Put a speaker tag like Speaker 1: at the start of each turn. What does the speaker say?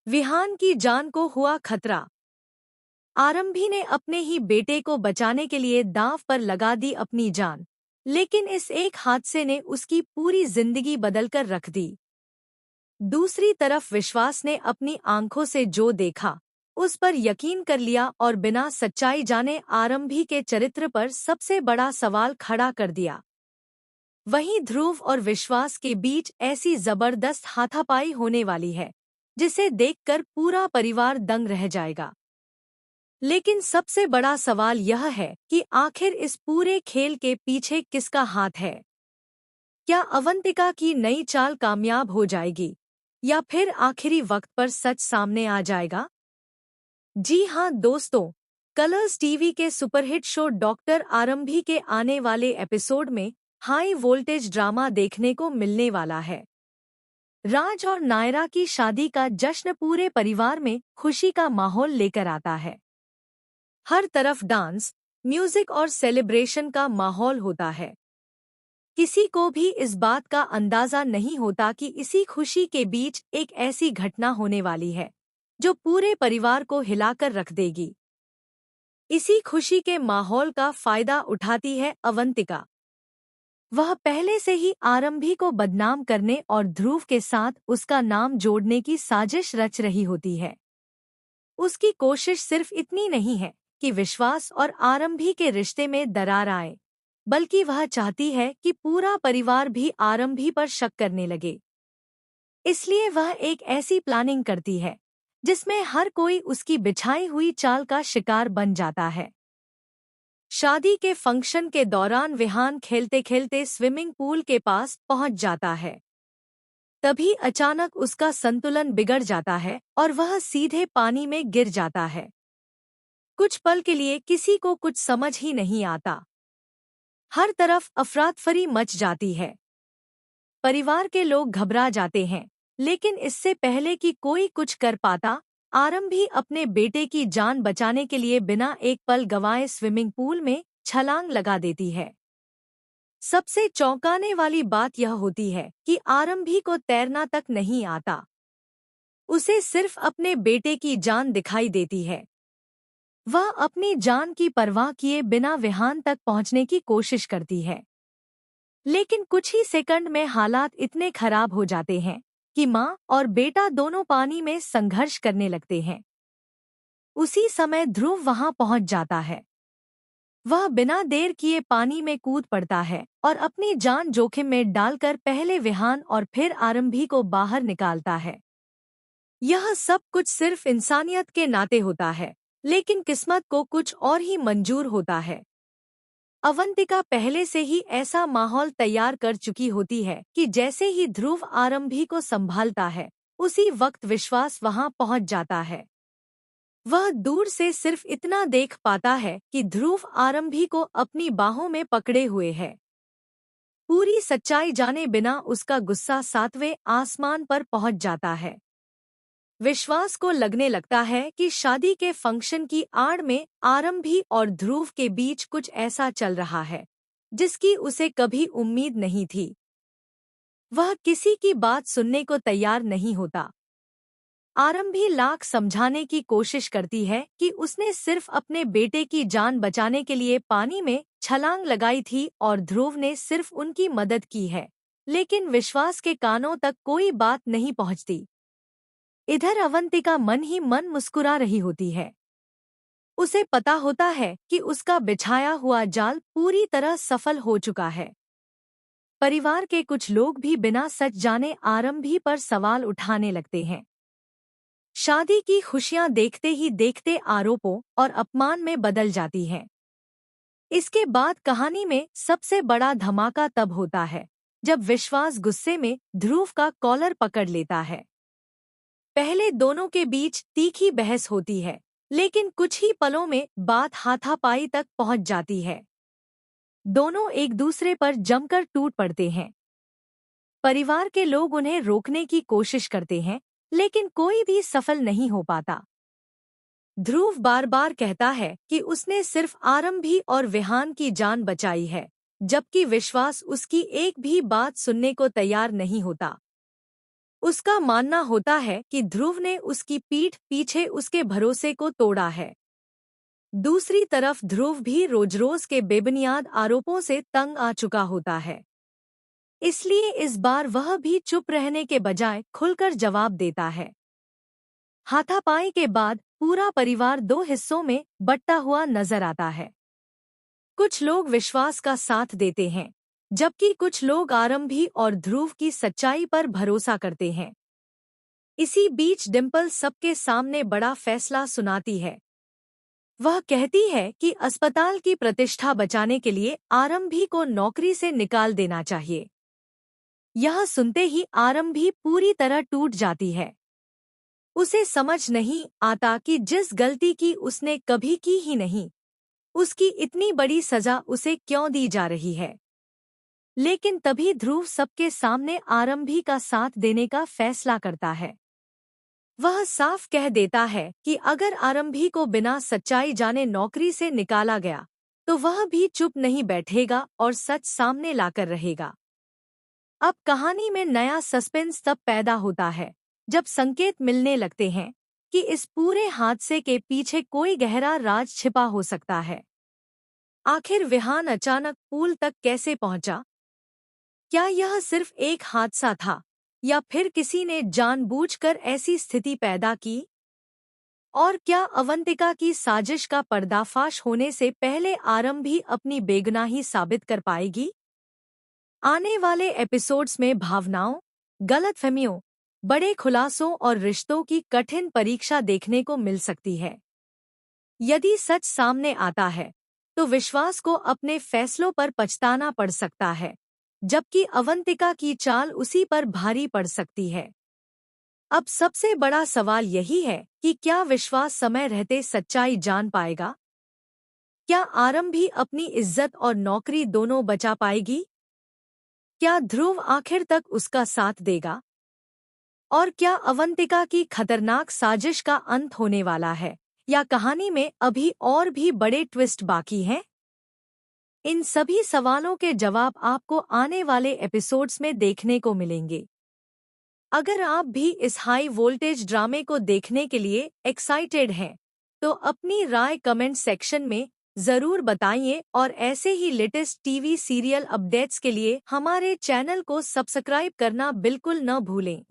Speaker 1: विहान की जान को हुआ खतरा। आरंभी ने अपने ही बेटे को बचाने के लिए दांव पर लगा दी अपनी जान, लेकिन इस एक हादसे ने उसकी पूरी जिंदगी बदलकर रख दी। दूसरी तरफ विश्वास ने अपनी आंखों से जो देखा, उस पर यकीन कर लिया और बिना सच्चाई जाने आरंभी के चरित्र पर सबसे बड़ा सवाल खड़ा कर दिया। वहीं ध्रुव और विश्वास के बीच ऐसी जबरदस्त हाथापाई होने वाली है, जिसे देखकर पूरा परिवार दंग रह जाएगा। लेकिन सबसे बड़ा सवाल यह है कि आखिर इस पूरे खेल के पीछे किसका हाथ है? क्या अवंतिका की नई चाल कामयाब हो जाएगी, या फिर आखिरी वक्त पर सच सामने आ जाएगा? जी हां दोस्तों, कलर्स टीवी के सुपरहिट शो डॉक्टर आरंभी के आने वाले एपिसोड में हाई वोल्टेज ड्रामा देखने को मिलने वाला है। राज और नायरा की शादी का जश्न पूरे परिवार में खुशी का माहौल लेकर आता है। हर तरफ डांस, म्यूजिक और सेलिब्रेशन का माहौल होता है। किसी को भी इस बात का अंदाजा नहीं होता कि इसी खुशी के बीच एक ऐसी घटना होने वाली है जो पूरे परिवार को हिलाकर रख देगी। इसी खुशी के माहौल का फायदा उठाती है अवंतिका। वह पहले से ही आरंभी को बदनाम करने और ध्रुव के साथ उसका नाम जोड़ने की साजिश रच रही होती है। उसकी कोशिश सिर्फ इतनी नहीं है कि विश्वास और आरंभी के रिश्ते में दरार आए, बल्कि वह चाहती है कि पूरा परिवार भी आरंभी पर शक करने लगे। इसलिए वह एक ऐसी प्लानिंग करती है जिसमें हर कोई उसकी बिछाई हुई चाल का शिकार बन जाता है। शादी के फंक्शन के दौरान विहान खेलते खेलते स्विमिंग पूल के पास पहुंच जाता है। तभी अचानक उसका संतुलन बिगड़ जाता है और वह सीधे पानी में गिर जाता है। कुछ पल के लिए किसी को कुछ समझ ही नहीं आता। हर तरफ अफरातफरी मच जाती है। परिवार के लोग घबरा जाते हैं, लेकिन इससे पहले कि कोई कुछ कर पाता, आरंभी अपने बेटे की जान बचाने के लिए बिना एक पल गंवाए स्विमिंग पूल में छलांग लगा देती है। सबसे चौंकाने वाली बात यह होती है कि आरंभी को तैरना तक नहीं आता। उसे सिर्फ अपने बेटे की जान दिखाई देती है। वह अपनी जान की परवाह किए बिना विहान तक पहुंचने की कोशिश करती है। लेकिन कुछ ही सेकंड में हालात इतने खराब हो जाते हैं कि मां और बेटा दोनों पानी में संघर्ष करने लगते हैं। उसी समय ध्रुव वहां पहुंच जाता है। वह बिना देर किए पानी में कूद पड़ता है और अपनी जान जोखिम में डालकर पहले विहान और फिर आरंभी को बाहर निकालता है। यह सब कुछ सिर्फ इंसानियत के नाते होता है, लेकिन किस्मत को कुछ और ही मंजूर होता है। अवंतिका पहले से ही ऐसा माहौल तैयार कर चुकी होती है कि जैसे ही ध्रुव आरंभी को संभालता है, उसी वक्त विश्वास वहां पहुंच जाता है। वह दूर से सिर्फ इतना देख पाता है कि ध्रुव आरंभी को अपनी बाहों में पकड़े हुए है। पूरी सच्चाई जाने बिना उसका गुस्सा सातवें आसमान पर पहुंच जाता है। विश्वास को लगने लगता है कि शादी के फंक्शन की आड़ में आरंभी और ध्रुव के बीच कुछ ऐसा चल रहा है जिसकी उसे कभी उम्मीद नहीं थी। वह किसी की बात सुनने को तैयार नहीं होता। आरंभी लाख समझाने की कोशिश करती है कि उसने सिर्फ अपने बेटे की जान बचाने के लिए पानी में छलांग लगाई थी और ध्रुव ने सिर्फ उनकी मदद की है, लेकिन विश्वास के कानों तक कोई बात नहीं पहुंचती। इधर अवंतिका मन ही मन मुस्कुरा रही होती है। उसे पता होता है कि उसका बिछाया हुआ जाल पूरी तरह सफल हो चुका है। परिवार के कुछ लोग भी बिना सच जाने आरंभी पर सवाल उठाने लगते हैं। शादी की खुशियां देखते ही देखते आरोपों और अपमान में बदल जाती हैं। इसके बाद कहानी में सबसे बड़ा धमाका तब होता है जब विश्वास गुस्से में ध्रुव का कॉलर पकड़ लेता है। पहले दोनों के बीच तीखी बहस होती है, लेकिन कुछ ही पलों में बात हाथापाई तक पहुंच जाती है। दोनों एक दूसरे पर जमकर टूट पड़ते हैं। परिवार के लोग उन्हें रोकने की कोशिश करते हैं, लेकिन कोई भी सफल नहीं हो पाता। ध्रुव बार बार कहता है कि उसने सिर्फ आरंभी और विहान की जान बचाई है, जबकि विश्वास उसकी एक भी बात सुनने को तैयार नहीं होता। उसका मानना होता है कि ध्रुव ने उसकी पीठ पीछे उसके भरोसे को तोड़ा है। दूसरी तरफ ध्रुव भी रोज-रोज के बेबुनियाद आरोपों से तंग आ चुका होता है। इसलिए इस बार वह भी चुप रहने के बजाय खुलकर जवाब देता है। हाथापाई के बाद पूरा परिवार दो हिस्सों में बंटा हुआ नजर आता है। कुछ लोग विश्वास का साथ देते हैं, जबकि कुछ लोग आरंभी और ध्रुव की सच्चाई पर भरोसा करते हैं। इसी बीच डिम्पल सबके सामने बड़ा फैसला सुनाती है। वह कहती है कि अस्पताल की प्रतिष्ठा बचाने के लिए आरंभी को नौकरी से निकाल देना चाहिए। यह सुनते ही आरंभी पूरी तरह टूट जाती है। उसे समझ नहीं आता कि जिस गलती की उसने कभी की ही नहीं, उसकी इतनी बड़ी सजा उसे क्यों दी जा रही है। लेकिन तभी ध्रुव सबके सामने आरंभी का साथ देने का फैसला करता है। वह साफ कह देता है कि अगर आरंभी को बिना सच्चाई जाने नौकरी से निकाला गया, तो वह भी चुप नहीं बैठेगा और सच सामने लाकर रहेगा। अब कहानी में नया सस्पेंस तब पैदा होता है जब संकेत मिलने लगते हैं कि इस पूरे हादसे के पीछे कोई गहरा राज छिपा हो सकता है। आखिर विहान अचानक पूल तक कैसे पहुंचा? क्या यह सिर्फ एक हादसा था या फिर किसी ने जानबूझकर ऐसी स्थिति पैदा की? और क्या अवंतिका की साजिश का पर्दाफाश होने से पहले आरंभी अपनी बेगुनाही साबित कर पाएगी? आने वाले एपिसोड्स में भावनाओं, गलतफहमियों, बड़े खुलासों और रिश्तों की कठिन परीक्षा देखने को मिल सकती है। यदि सच सामने आता है, तो विश्वास को अपने फैसलों पर पछताना पड़ सकता है, जबकि अवंतिका की चाल उसी पर भारी पड़ सकती है। अब सबसे बड़ा सवाल यही है कि क्या विश्वास समय रहते सच्चाई जान पाएगा? क्या आरंभी अपनी इज्जत और नौकरी दोनों बचा पाएगी? क्या ध्रुव आखिर तक उसका साथ देगा? और क्या अवंतिका की खतरनाक साजिश का अंत होने वाला है, या कहानी में अभी और भी बड़े ट्विस्ट बाकी हैं? इन सभी सवालों के जवाब आपको आने वाले एपिसोड्स में देखने को मिलेंगे। अगर आप भी इस हाई वोल्टेज ड्रामे को देखने के लिए एक्साइटेड हैं, तो अपनी राय कमेंट सेक्शन में ज़रूर बताइए और ऐसे ही लेटेस्ट टीवी सीरियल अपडेट्स के लिए हमारे चैनल को सब्सक्राइब करना बिल्कुल न भूलें।